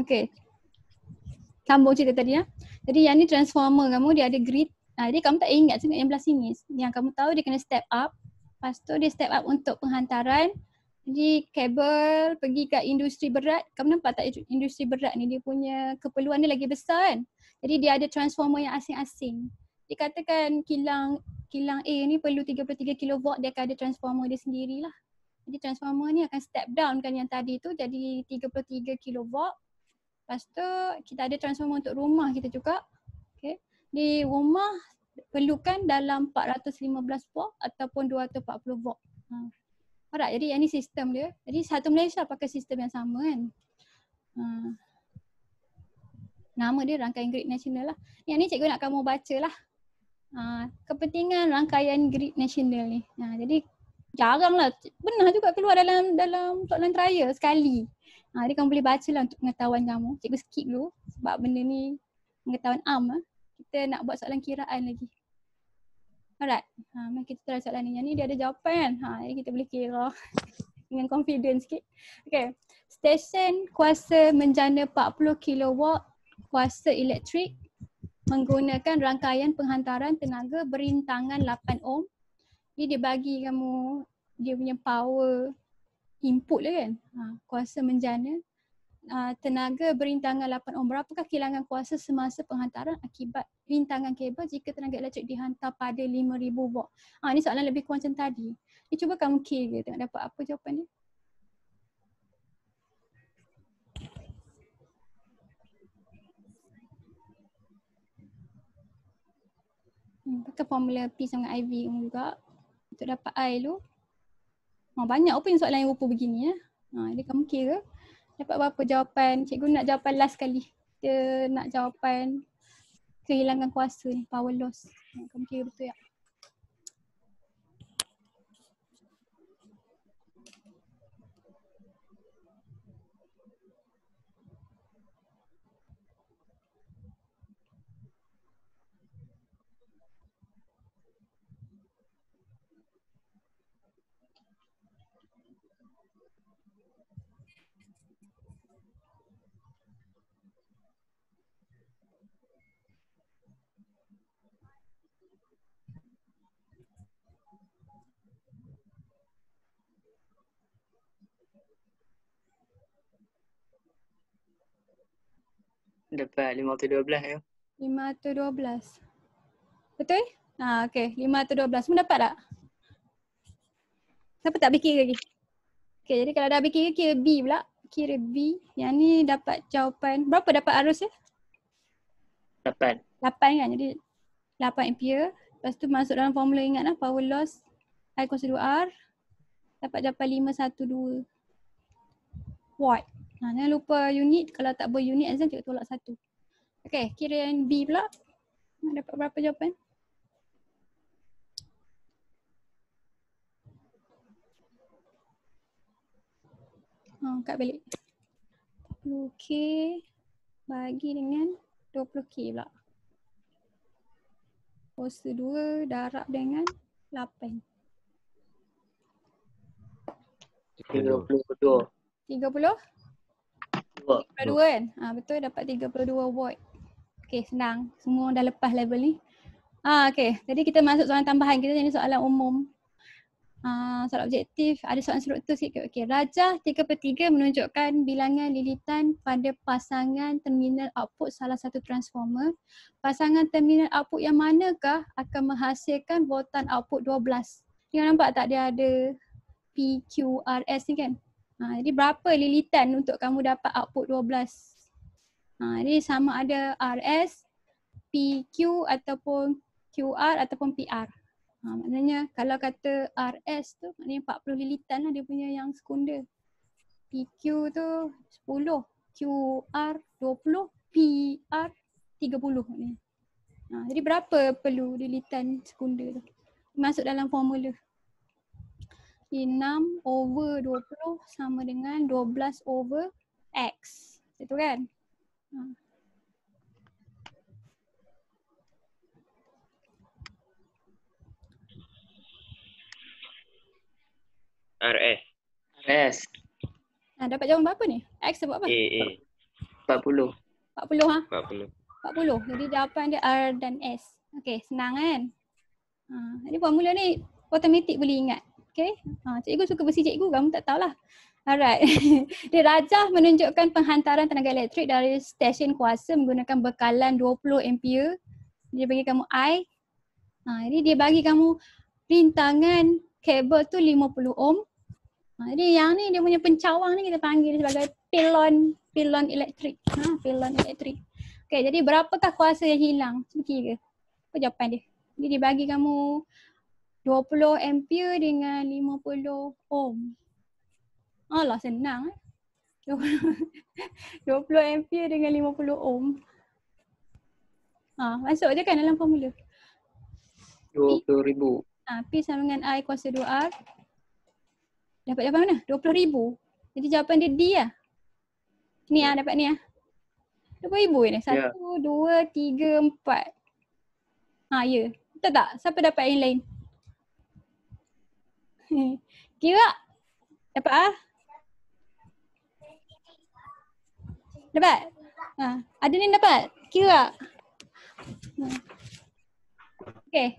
Okay. Sambung cerita tadi ya. Jadi yang ni transformer kamu, dia ada grid. Jadi kamu tak ingat sangat yang belah sini. Yang kamu tahu dia kena step up. Lepas tu dia step up untuk penghantaran. Jadi kabel pergi ke industri berat. Kamu nampak tak industri berat ni, dia punya keperluan dia lagi besar kan. Jadi dia ada transformer yang asing-asing. Dikatakan kilang A ni perlu 33 kV, dia akan ada transformer dia sendirilah. Jadi transformer ni akan step down kan yang tadi tu jadi 33 kV. Lepas tu kita ada transformer untuk rumah kita juga. Okay. Di rumah perlukan dalam 415 volt ataupun 240 volt. Alright, jadi yang ni sistem dia. Jadi satu Malaysia pakai sistem yang sama kan. Nama dia rangkaian grid nasional lah. Yang ni cikgu nak kamu baca lah. Kepentingan rangkaian grid nasional ni. Jadi jarang lah. Benar juga keluar dalam soalan trial sekali. Jadi kamu boleh baca lah untuk pengetahuan kamu. Cikgu skip dulu sebab benda ni pengetahuan am lah. Kita nak buat soalan kiraan lagi. Alright, mari kita try soalan ni. Yang ni dia ada jawapan kan. Jadi kita boleh kira dengan confidence sikit. Okay, stesen kuasa menjana 40 kW kuasa elektrik menggunakan rangkaian penghantaran tenaga berintangan 8 ohm. Jadi dia bagi kamu dia punya power input lah kan. Kuasa menjana tenaga berintangan 8 ohm. Berapakah kilangan kuasa semasa penghantaran akibat rintangan kabel jika tenaga elektrik dihantar pada 5000 volt? Ni soalan lebih kurang macam tadi. Ni cuba kamu kira tengok dapat apa jawapan dia. Pakai formula P sama IV juga untuk dapat I dulu. Banyak pun soalan yang rupa begini ya. Jadi kamu kira dapat berapa jawapan. Cikgu nak jawapan last kali. Dia nak jawapan kehilangan kuasa ni, power loss. Kamu kira betul tak? Dapat 512 ya. 512. Betul? Okey, 512. Semua dapat tak? Siapa tak habis kira lagi? Okey, jadi kalau dah habis kira, kira B pula. Kira B. Yang ni dapat jawapan. Berapa dapat arus ya? 8. 8 kan? Jadi 8 ampere. Lepas tu masuk dalam formula, ingat lah. Power loss I kuasa 2R. Dapat jawapan 512 watt. Jangan lupa unit. Kalau tak berunit exam, cikgu tolak 1. Okey, kira yang B pula. Dapat berapa jawapan? Kat balik. 10K bagi dengan 20K pula. Kuasa 2 darab dengan 8. 32. 30? 32 kan? Betul, dapat 32 watt. Okey, senang. Semua dah lepas level ni. Okey, jadi kita masuk soalan tambahan kita, jadi soalan umum. Soalan objektif, ada soalan struktur sikit. Okey, rajah 3/3 menunjukkan bilangan lilitan pada pasangan terminal output salah satu transformer. Pasangan terminal output yang manakah akan menghasilkan voltan output 12? Tengok nampak tak dia ada PQRS ni kan? Jadi berapa lilitan untuk kamu dapat output 12? Jadi sama ada RS, PQ ataupun QR ataupun PR. Maknanya kalau kata RS tu maknanya 40 lilitan lah dia punya yang sekunder. PQ tu 10, QR 20, PR 30 maknanya. Jadi berapa perlu lilitan sekunder tu? Masuk dalam formula. 6/20 sama dengan 12/X. Itu kan? RS. Dapat jawapan berapa ni? X sebab apa? A. 40. 40 ha? 40. 40. Jadi jawapan dia R dan S. Okey, senang kan? Jadi formula ni automatik boleh ingat. Okey? Cikgu suka versi cikgu, kamu tak tahulah. Alright. Dia rajah menunjukkan penghantaran tenaga elektrik dari stesen kuasa menggunakan bekalan 20 ampere. Dia bagi kamu I. Jadi dia bagi kamu rintangan kabel tu 50 ohm. Jadi yang ni dia punya pencawang ni kita panggil sebagai pilon elektrik. Pilon elektrik. Okey, jadi berapakah kuasa yang hilang? Cuba kira. Apa jawapan dia? Jadi dia bagi kamu 20 ampere dengan 50 ohm. Alah senang 20 ampere dengan 50 ohm. Masuk je kan dalam formula. 20,000. P sama dengan I kuasa 2R. Dapat jawapan mana? 20,000. Jadi jawapan dia D lah. Ni dapat ni 20,000 ni. 1, 2, 3, 4. Ya. Betul tak? Siapa dapat yang lain? Kira. Dapat Dapat? Ada ni dapat? Kira. Okay.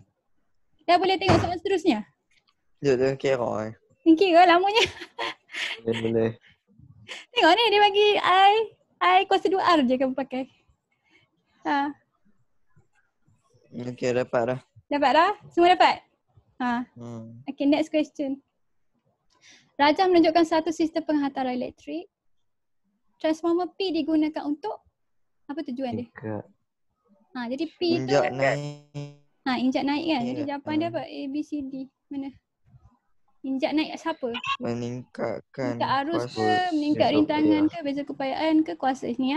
Dah boleh tengok soalan seterusnya? Dia kira. Kira lamanya. Boleh. Tengok ni dia bagi I kuasa 2R je kamu pakai. Okay, dapat dah. Dapat dah? Semua dapat? Okay, next question. Rajah menunjukkan satu sistem penghantaran elektrik. Transformer P digunakan untuk apa tujuan dia? Jadi P tu injak naik. Injak naik kan? Jadi jawapan dia apa? A, B, C, D. Mana? Injak naik siapa? Meningkatkan meningkat arus kuasa ke, meningkat hidup, rintangan ke, beza keupayaan ke, kuasa ni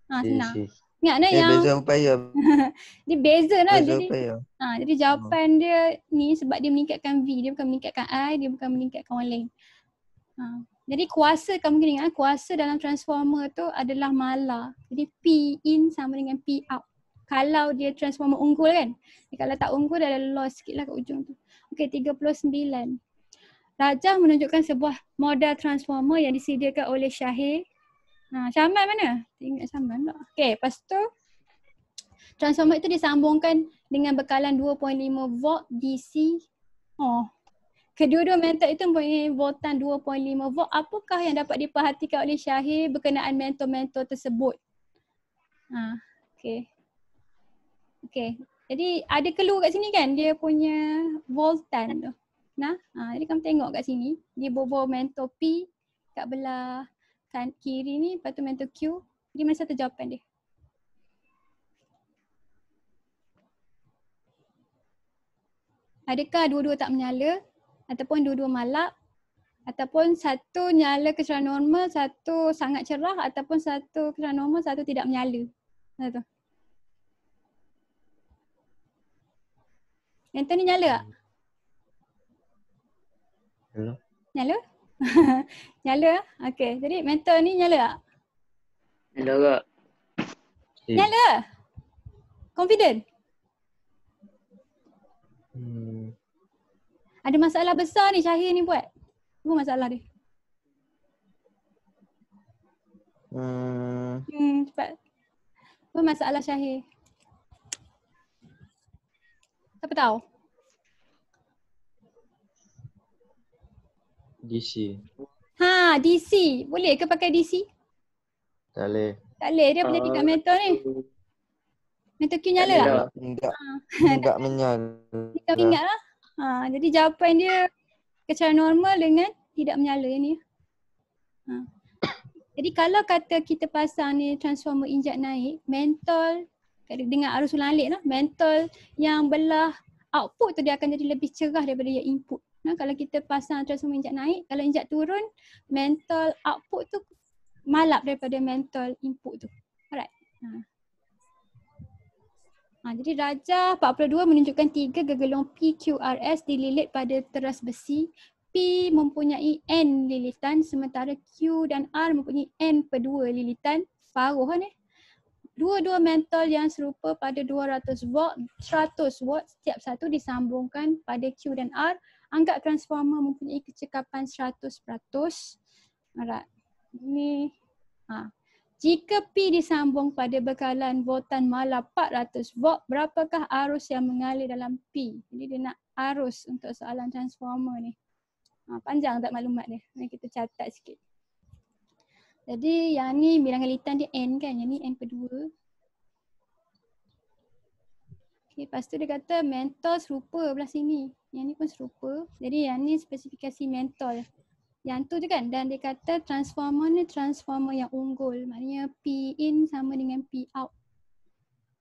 senang. DC. Ingat dah yang Beza upaya. dia beza lah. Beza Jadi upaya. jadi jawapan dia ni sebab dia meningkatkan V, dia bukan meningkatkan I, dia bukan meningkatkan orang lain. Jadi kuasa kamu kena ingat, kuasa dalam transformer tu adalah mala. Jadi P in sama dengan P out. Kalau dia transformer unggul kan. Kalau tak unggul dia ada loss sikit lah kat ujung tu. Okey, 39. Rajah menunjukkan sebuah model transformer yang disediakan oleh Syahir. Syahman mana? Ingat Syahman tak? Okey, lepas tu transformer itu disambungkan dengan bekalan 2.5 volt DC. Kedua-dua metod itu mempunyai voltan 2.5 volt. Apakah yang dapat diperhatikan oleh Syahir berkenaan mentor-mentor tersebut? Okey. Okey. Jadi ada clue kat sini kan dia punya voltan tu. Jadi kamu tengok kat sini, dia bawa mentor P kat belah kan kiri ni, lepas tu mentor Q. Jadi mana satu jawapan dia? Adakah dua-dua tak menyala ataupun dua-dua malap ataupun satu nyala kecerah normal, satu sangat cerah ataupun satu kecerah normal, satu tidak menyala? Satu. Mentor ni nyala tak? Nyala? Nyala? Okay. Jadi mentor ni nyala tak? Nyala tak? Nyala? Confident? Ada masalah besar ni Syahir ni buat. Apa masalah dia? Cepat. Apa masalah Syahir? Siapa tahu? DC. DC. Boleh ke pakai DC? Tak boleh. Tak boleh. Dia boleh tingkat mentor ni. Mentor Q nyala tak? Enggak menyala. Kita ingat lah. Jadi jawapan dia kecerah normal dengan tidak menyala ni. Jadi kalau kata kita pasang ni transformer injak naik, mentol dengan arus ulang alik lah, mentol yang belah output tu dia akan jadi lebih cerah daripada yang input. Kalau kita pasang transformer injak naik, kalau injak turun, mentol output tu malap daripada mentol input tu. Alright. Jadi rajah 42 menunjukkan 3 gegelong PQRS dililit pada teras besi. P mempunyai N lilitan sementara Q dan R mempunyai N/2 lilitan. Paruh kan Dua-dua mentol yang serupa pada 200 volt, 100 watt setiap satu disambungkan pada Q dan R. Anggap transformer mempunyai kecekapan 100%. Alright. Ni Jika P disambung pada bekalan voltan mala 400 volt, berapakah arus yang mengalir dalam P? Jadi dia nak arus untuk soalan transformer ni. Panjang tak maklumat dia? Mari kita catat sikit. Jadi yang ni bilangan litan dia N kan? Yang ni N kedua. Okay, lepas tu dia kata mentol serupa belah sini. Yang ni pun serupa. Jadi yang ni spesifikasi mentol. Yang tu je kan, dan dia kata transformer ni transformer yang unggul. Maknanya P in sama dengan P out.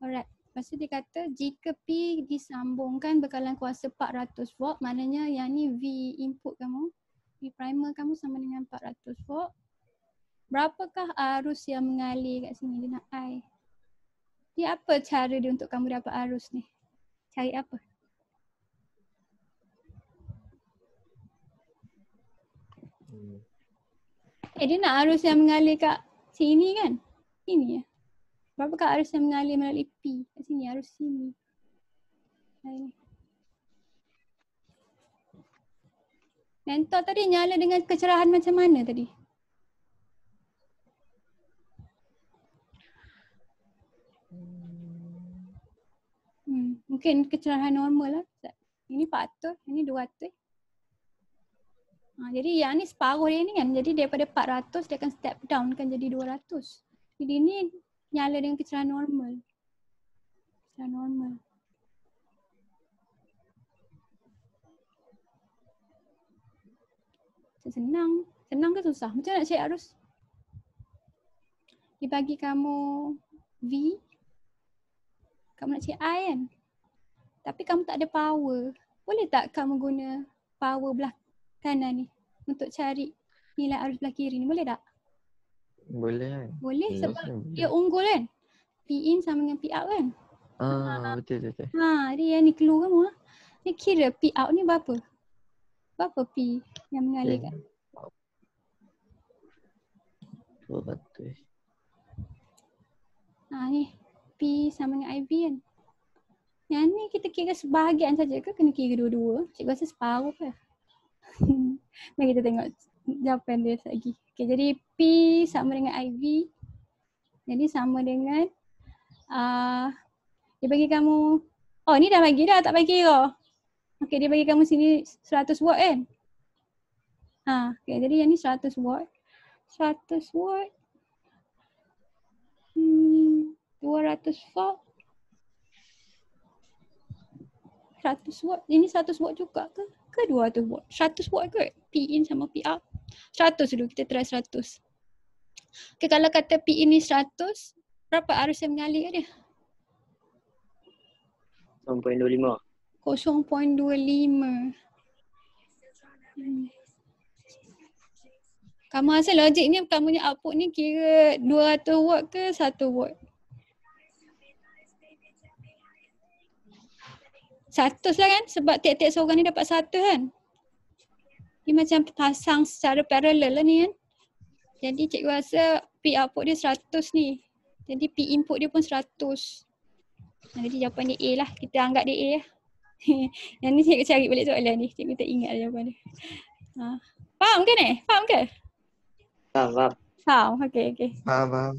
Alright. Lepas tu dia kata jika P disambungkan bekalan kuasa 400 volt, maknanya yang ni V input kamu, V primer kamu sama dengan 400 volt. Berapakah arus yang mengalir kat sini? Dia nak I. Dia apa cara dia untuk kamu dapat arus ni? Cari apa? Dia nak arus yang mengalir kat sini kan? Sini ya. Berapakah arus yang mengalir melalui P? Kat sini, arus sini. Mentol tadi nyala dengan kecerahan macam mana tadi? Mungkin kecerahan normal lah. Ini 400, ini 200. Jadi yang ni separuh dia ni kan. Jadi daripada 400 dia akan step down kan jadi 200. Jadi ni nyala dengan kecerahan normal. Kecerahan normal. Senang. Senang ke susah? Macam mana nak cari arus? Dia bagi kamu V. Kamu nak cari I kan? Tapi kamu tak ada power. Boleh tak kamu guna power belah kanan ni untuk cari nilai arus belah kiri ni? Boleh tak? Boleh kan? Boleh Boleh sebab boleh. dia unggul kan? P in sama dengan P out kan? Betul. Dia yang ni clue kamu lah. Ni kira P out ni berapa? Berapa P yang mengalir kat? 200. Ni P sama dengan IV kan? Yang ni kita kira sebahagian saja ke kena kira dua-dua? Cikgu rasa separuh ke? Mari kita tengok jawapan dia lagi. Okay, jadi P sama dengan IV. Jadi sama dengan dia bagi kamu, ni dah bagi dah, tak bagi kira. Okay, dia bagi kamu sini 100 watt kan? Okay, jadi yang ni 100 watt. 100 watt. 200 volt. 100 watt. Ini 100 watt juga ke? Ke 200 watt? 100 watt ke? P in sama P out. 100 dulu, kita try 100. Okay, kalau kata P in ni 100, berapa arus yang mengalir kat dia? 0.25. 0.25. Kamu rasa logik ni, kamu punya output ni kira 200 watt ke 1 watt? 100 lah kan? Sebab tiap-tiap seorang ni dapat 1 kan? Dia macam pasang secara paralel lah ni kan? Jadi cikgu rasa P output dia 100 ni. Jadi P input dia pun 100. Jadi jawapan dia A lah. Kita anggap dia A lah. Yang ni cikgu cari balik soalan ni. Cikgu tak ingat jawapan dia. Faham ke ni? Faham ke? Faham. Okay. Faham.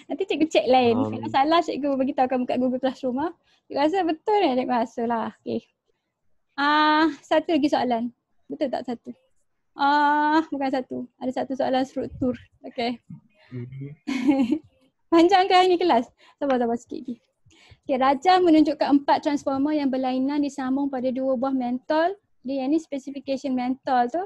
Nanti cikgu cek lain. Kalau salah cikgu beritahu kamu kat Google Classroom lah. Cikgu rasa betul ni? Cikgu rasa lah. Okay. Satu lagi soalan. Betul tak satu? Bukan satu. Ada satu soalan struktur. Okay. Panjang ke ni kelas? Sabar sikit lagi. Okay, Raja menunjukkan 4 transformer yang berlainan disambung pada 2 buah mentol. Dia yang ni specification mentol tu.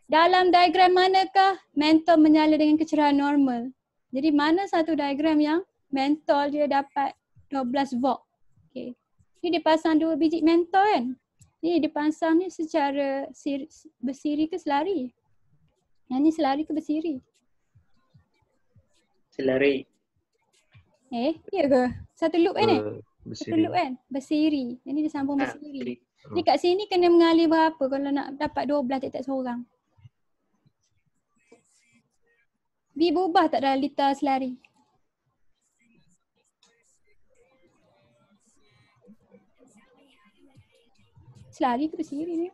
Dalam diagram manakah mentol menyala dengan kecerahan normal? Jadi mana satu diagram yang mentol dia dapat 12 volt? Okay. Ni dia pasang 2 biji mentol kan? Ni dia pasang ni secara bersiri ke selari? Yang ni selari ke bersiri? Selari. Ya ke? Satu loop kan ni? Satu Bersiri. loop kan? Bersiri. Yang ni dia sambung bersiri. Bersiri. Ni kat sini kena mengalir berapa kalau nak dapat 12 tiap-tiap seorang? V berubah tak dalam liter selari? Selari ke bersiri ni?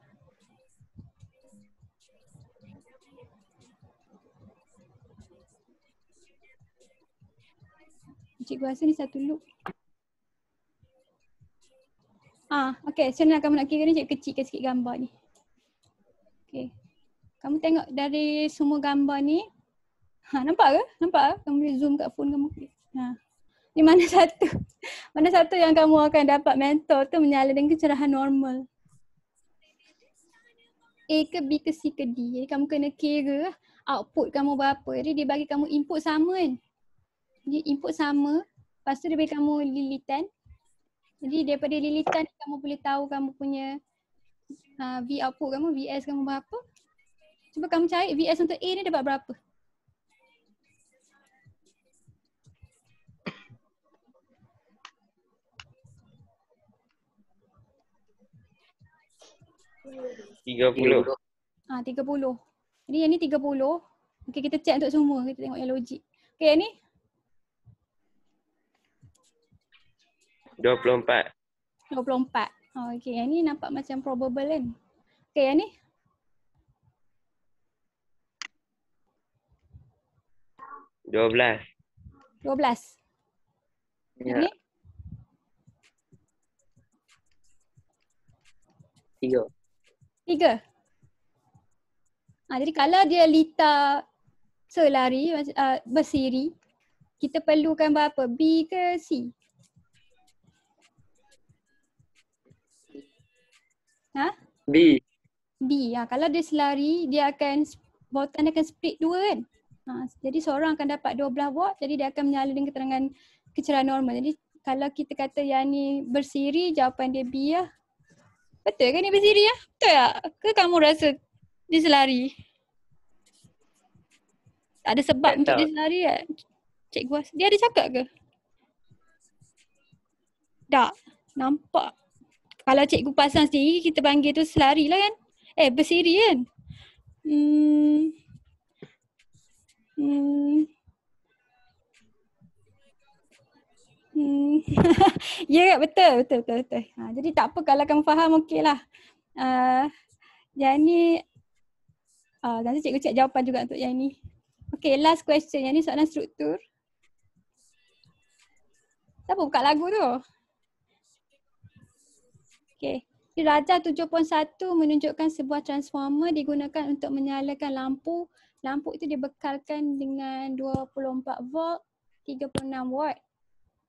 Cikgu rasa ni satu loop. Okay. So nak kamu nak kira ni, cikgu kecilkan sikit gambar ni. Okay. Kamu tengok dari semua gambar ni. Nampak ke? Nampak ke? Kamu boleh zoom kat phone kamu. Ni mana satu? Mana satu yang kamu akan dapat mentor tu menyala dengan kecerahan normal? A ke B ke C ke D. Jadi kamu kena kira output kamu berapa. Jadi dia bagi kamu input sama kan. Jadi input sama. Lepas tu dia bagi kamu lilitan. Jadi daripada lilitan kamu boleh tahu kamu punya V output kamu, VS kamu berapa. Cuba kamu cari VS untuk A ni dapat berapa. $30. 30. Jadi yang ni 30. Okay, kita check untuk semua. Kita tengok yang logik. Okay, yang ni? 24. 24. Okay, yang ni nampak macam probable kan? Okay, yang ni? 12. 12. Yang ni? 3. 3. Jadi kalau dia litar selari, bersiri, kita perlukan berapa? B ke C? B. B. Kalau dia selari, dia akan voltan dia akan split 2 kan? Jadi seorang akan dapat 12 watt, jadi dia akan menyala dengan keterangan kecerahan normal. Jadi kalau kita kata yang ni bersiri, jawapan dia B lah. Betul ke ni bersiri lah? Betul tak? Ke kamu rasa dia selari? Tak ada sebab untuk dia selari kan? Cikgu rasa. Dia ada cakap ke? Tak. Nampak. Kalau cikgu pasang sendiri, kita panggil tu selari lah kan? Bersiri kan? Ya, betul. Jadi tak apa kalau kamu faham, okey lah. Yang ni, nanti cikgu cek jawapan juga untuk yang ni. Okay, last question. Yang ni soalan struktur. Siapa buka lagu tu? Okay. Rajah 7.1 menunjukkan sebuah transformer digunakan untuk menyalakan lampu. Lampu itu dibekalkan dengan 24 volt, 36 watt.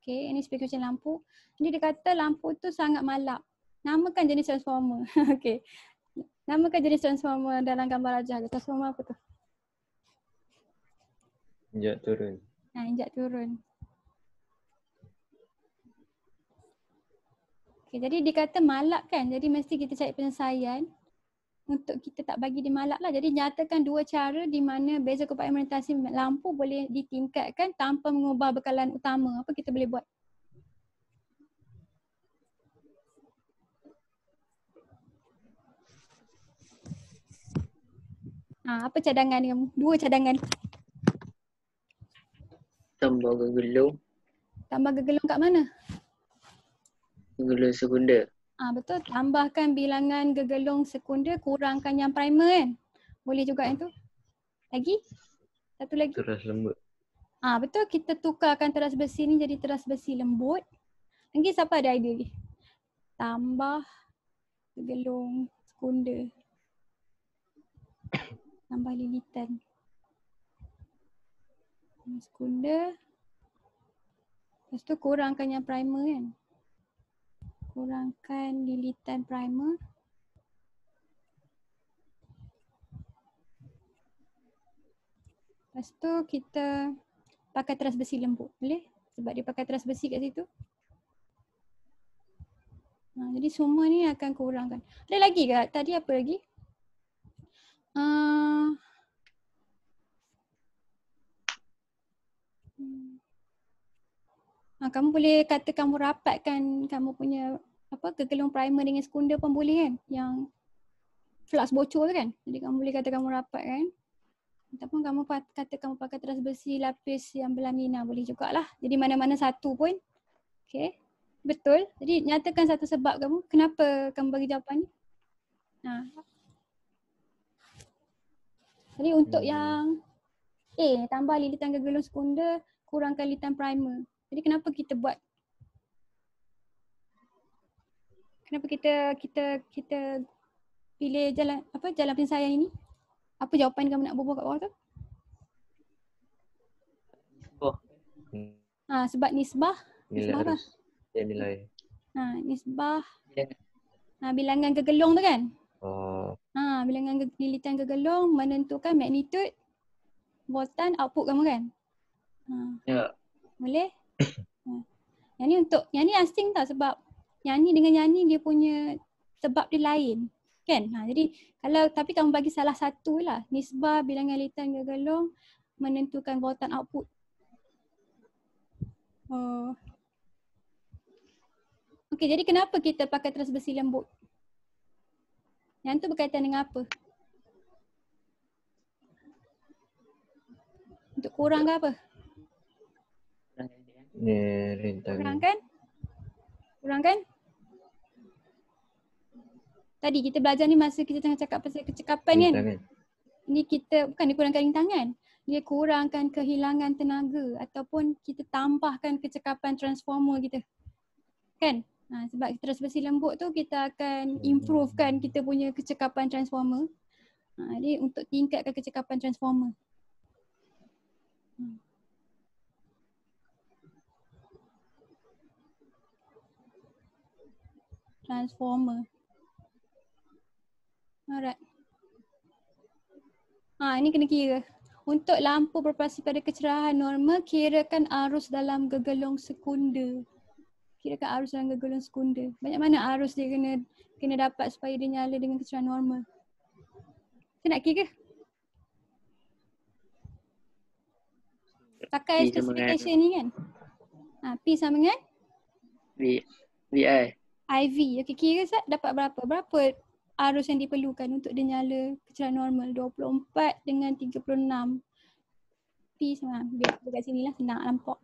Okay, ini spesifikasi lampu. Jadi dia kata lampu tu sangat malap. Namakan jenis transformer. Okay. Namakan jenis transformer dalam gambar rajah. Transformer apa tu? Injak turun. Injak turun. Okay, jadi dikata malap kan, jadi mesti kita cari penyelesaian untuk kita tak bagi dia malap lah. Jadi nyatakan dua cara di mana beza komplementasi lampu boleh ditingkatkan tanpa mengubah bekalan utama. Apa kita boleh buat? Apa cadangan kamu? Dua cadangan. Tambah gegelung. Tambah gegelung kat mana? Gegelung sekunder. Betul. Tambahkan bilangan gegelung sekunder, kurangkan yang primer kan? Boleh juga yang tu. Lagi? Satu lagi. Teras lembut. Betul. Kita tukarkan teras besi ni jadi teras besi lembut. Lagi siapa ada idea lagi? Tambah gegelung sekunder. Tambah lilitan. Sekunder. Lepas tu kurangkan yang primer kan? Kurangkan lilitan primer. Lepas tu kita pakai teras besi lembut. Boleh? Sebab dia pakai teras besi kat situ. Jadi semua ni akan kurangkan. Ada lagi ke? Tadi apa lagi? Kamu boleh kata kamu rapatkan kamu punya gegelung primer dengan sekunder pun boleh kan? Yang flux bocor tu kan? Jadi kamu boleh kata kamu rapatkan. Ataupun kamu kata kamu pakai teras besi lapis yang berlamina, boleh jugalah. Jadi mana-mana satu pun. Okay. Betul. Jadi nyatakan satu sebab kamu. Kenapa kamu bagi jawapan ni? Jadi untuk yang A, tambah lilitan gegelung sekunder, kurangkan lilitan primer. Jadi kenapa kita buat, kenapa kita pilih jalan penyelesaian ini? Apa jawapan kamu nak berbual kat bawah tu? Sebab nisbah. Nilai Nisbah apa? harus dia nilai. Nisbah. Bilangan gegelung tu kan? Oh. Bilangan lilitan gegelung menentukan magnitude voltan output kamu kan? Ya. Boleh? Yang ni asing tau, sebab yang ni dengan yang ni dia punya sebab dia lain. Kan? Jadi tapi kamu bagi salah satu lah, nisbah bilangan lilitan gegelung menentukan voltan output. Okey, jadi kenapa kita pakai transversi lembut? Yang tu berkaitan dengan apa? Untuk kurang ke apa? Rintangan. Kurang kan? Tadi kita belajar ni masa kita tengah cakap pasal kecekapan kan? Ni kita bukan dikurangkan rintangan. Dia kurangkan kehilangan tenaga ataupun kita tambahkan kecekapan transformer kita. Kan? Sebab transversi lembut tu kita akan improvekan kita punya kecekapan transformer. Jadi untuk tingkatkan kecekapan transformer. Alright. Ini kena kira. Untuk lampu beroperasi pada kecerahan normal, kirakan arus dalam gegelung sekunder. Banyak mana arus dia kena dapat supaya dia nyala dengan kecerahan normal? Saya nak kira. Pakai specification ni kan? P sama dengan? VI. IV. Okey, kira Sat dapat berapa? Berapa arus yang diperlukan untuk dia nyala kecerahan normal? 24 dengan 36. P sama. Biar dekat sini lah, senang nampak.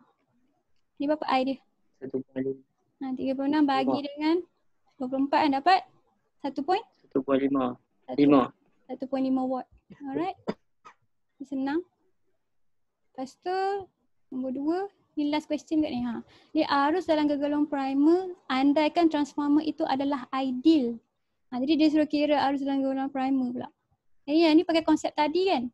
Ni berapa I dia? 1.5. 36 bagi dengan 24 kan dapat 1.5 watt. Alright. Senang. Lepas tu nombor 2, ni last question kat ni. Dia arus dalam gegelung primer andaikan transformer itu adalah ideal. Jadi dia suruh kira arus dalam gegelung primer pula. Jadi yang ni pakai konsep tadi kan.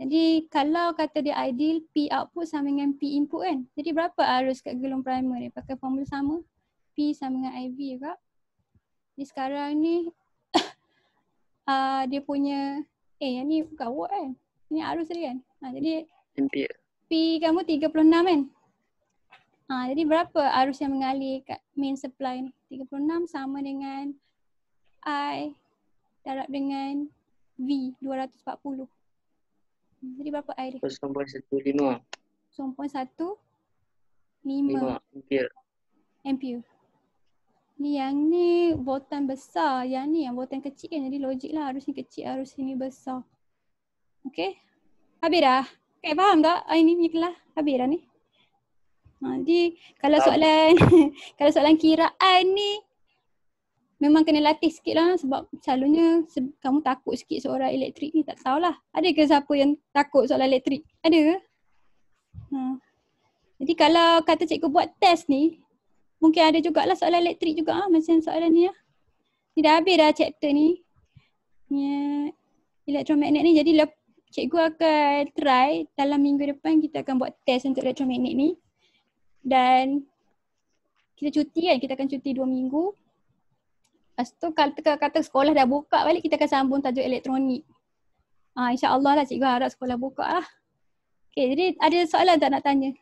Jadi kalau kata dia ideal, P output sama dengan P input kan. Jadi berapa arus kat gegelung primer ni? Pakai formula sama. P sama dengan IV juga. Jadi sekarang ni dia punya yang ni bukan watt kan. Ni arus tadi kan. Jadi Ampere. P kamu 36 kan. Jadi berapa arus yang mengalir kat main supply ni? 36 sama dengan I darab dengan V 240. Jadi berapa I dia? 0.15. 0.15 ampere. Ni yang ni voltan besar, yang ni yang voltan kecil kan. Jadi logik lah arus ni kecil, arus ni besar. Okay? Habis dah? Okay, faham tak? Ini punya kelas. Habis dah ni. Jadi kalau soalan kiraan ni memang kena latih sikit lah, sebab selalunya kamu takut sikit soalan elektrik ni, tak tahulah. Ada ke siapa yang takut soalan elektrik? Ada ke? Jadi kalau kata cikgu buat test ni, mungkin ada jugalah soalan elektrik juga macam soalan ni lah. Ni dah habis dah chapter ni. Elektromagnet ni, jadi cikgu akan try dalam minggu depan kita akan buat test untuk elektromagnet ni. Dan kita cuti kan, kita akan cuti 2 minggu. Lepas tu kalau kata sekolah dah buka balik, kita akan sambung tajuk elektronik. InsyaAllah lah cikgu harap sekolah buka lah. Okay, jadi ada soalan tak nak tanya?